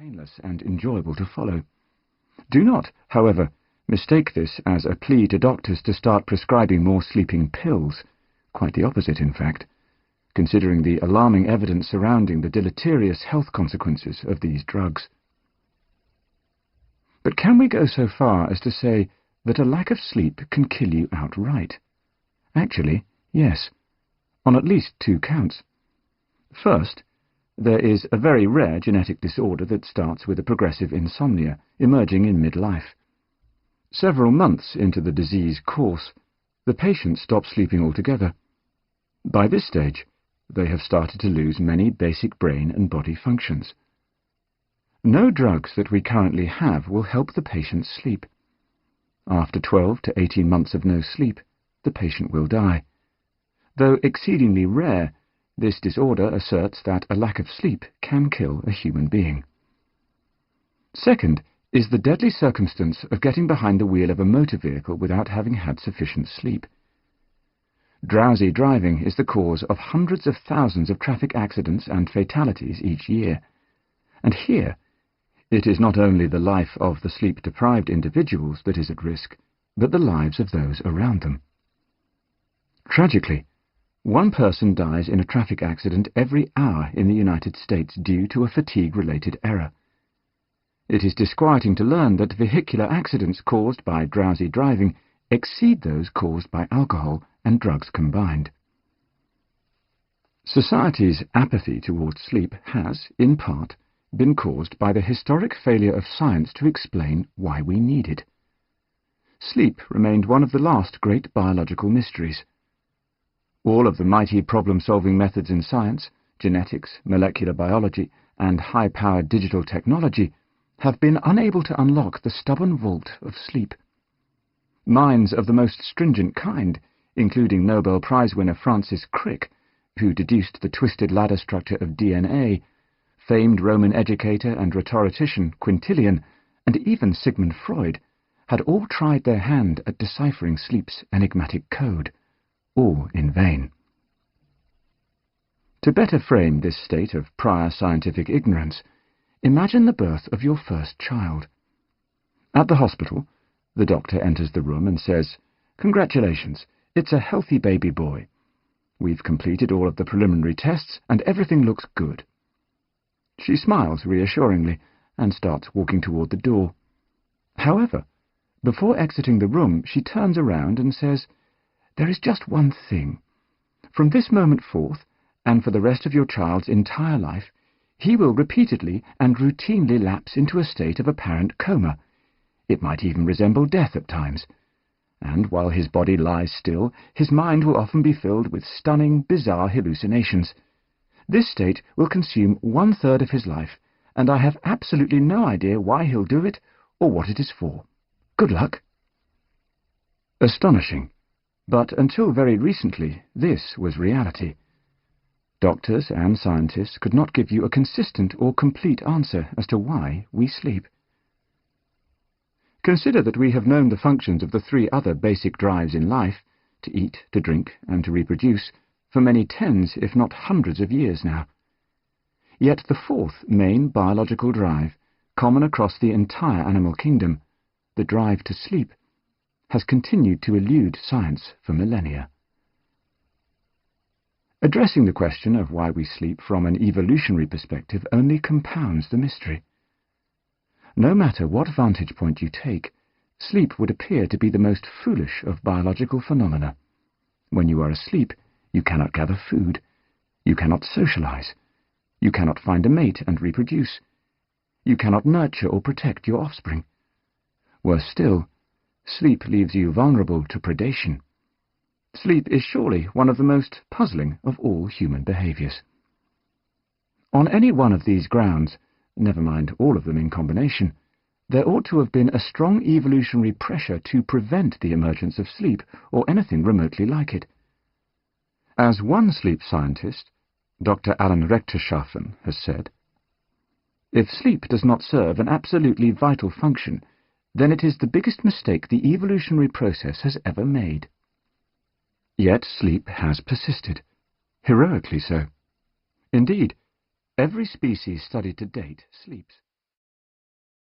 painless and enjoyable to follow. Do not, however, mistake this as a plea to doctors to start prescribing more sleeping pills. Quite the opposite, in fact, considering the alarming evidence surrounding the deleterious health consequences of these drugs. But can we go so far as to say that a lack of sleep can kill you outright? Actually, yes, on at least 2 counts. First, there is a very rare genetic disorder that starts with a progressive insomnia, emerging in midlife. Several months into the disease course, the patient stops sleeping altogether. By this stage, they have started to lose many basic brain and body functions. No drugs that we currently have will help the patient sleep. After 12 to 18 months of no sleep, the patient will die. Though exceedingly rare, this disorder asserts that a lack of sleep can kill a human being. Second is the deadly circumstance of getting behind the wheel of a motor vehicle without having had sufficient sleep. Drowsy driving is the cause of hundreds of thousands of traffic accidents and fatalities each year. And here, it is not only the life of the sleep-deprived individuals that is at risk, but the lives of those around them. Tragically, 1 person dies in a traffic accident every hour in the United States due to a fatigue-related error. It is disquieting to learn that vehicular accidents caused by drowsy driving exceed those caused by alcohol and drugs combined. Society's apathy towards sleep has, in part, been caused by the historic failure of science to explain why we need it. Sleep remained one of the last great biological mysteries. All of the mighty problem-solving methods in science, genetics, molecular biology, and high-powered digital technology have been unable to unlock the stubborn vault of sleep. Minds of the most stringent kind, including Nobel Prize winner Francis Crick, who deduced the twisted ladder structure of DNA, famed Roman educator and rhetorician Quintilian, and even Sigmund Freud, had all tried their hand at deciphering sleep's enigmatic code, all in vain. To better frame this state of prior scientific ignorance, imagine the birth of your first child. At the hospital, the doctor enters the room and says, "Congratulations, it's a healthy baby boy. We've completed all of the preliminary tests and everything looks good." She smiles reassuringly and starts walking toward the door. However, before exiting the room, she turns around and says, "There is just one thing. From this moment forth, and for the rest of your child's entire life, he will repeatedly and routinely lapse into a state of apparent coma. It might even resemble death at times. And while his body lies still, his mind will often be filled with stunning, bizarre hallucinations. This state will consume 1/3 of his life, and I have absolutely no idea why he'll do it or what it is for. Good luck." Astonishing, but until very recently, this was reality. Doctors and scientists could not give you a consistent or complete answer as to why we sleep. Consider that we have known the functions of the 3 other basic drives in life, to eat, to drink, and to reproduce, for many tens, if not hundreds of years now. Yet the 4th main biological drive, common across the entire animal kingdom, the drive to sleep, has continued to elude science for millennia. Addressing the question of why we sleep from an evolutionary perspective only compounds the mystery. No matter what vantage point you take, sleep would appear to be the most foolish of biological phenomena. When you are asleep, you cannot gather food, you cannot socialize, you cannot find a mate and reproduce, you cannot nurture or protect your offspring. Worse still, sleep leaves you vulnerable to predation. Sleep is surely one of the most puzzling of all human behaviors. On any one of these grounds, never mind all of them in combination, there ought to have been a strong evolutionary pressure to prevent the emergence of sleep or anything remotely like it. As one sleep scientist, Dr. Alan Rechtschaffen, has said, "If sleep does not serve an absolutely vital function, then it is the biggest mistake the evolutionary process has ever made." Yet sleep has persisted, heroically so. Indeed, every species studied to date sleeps.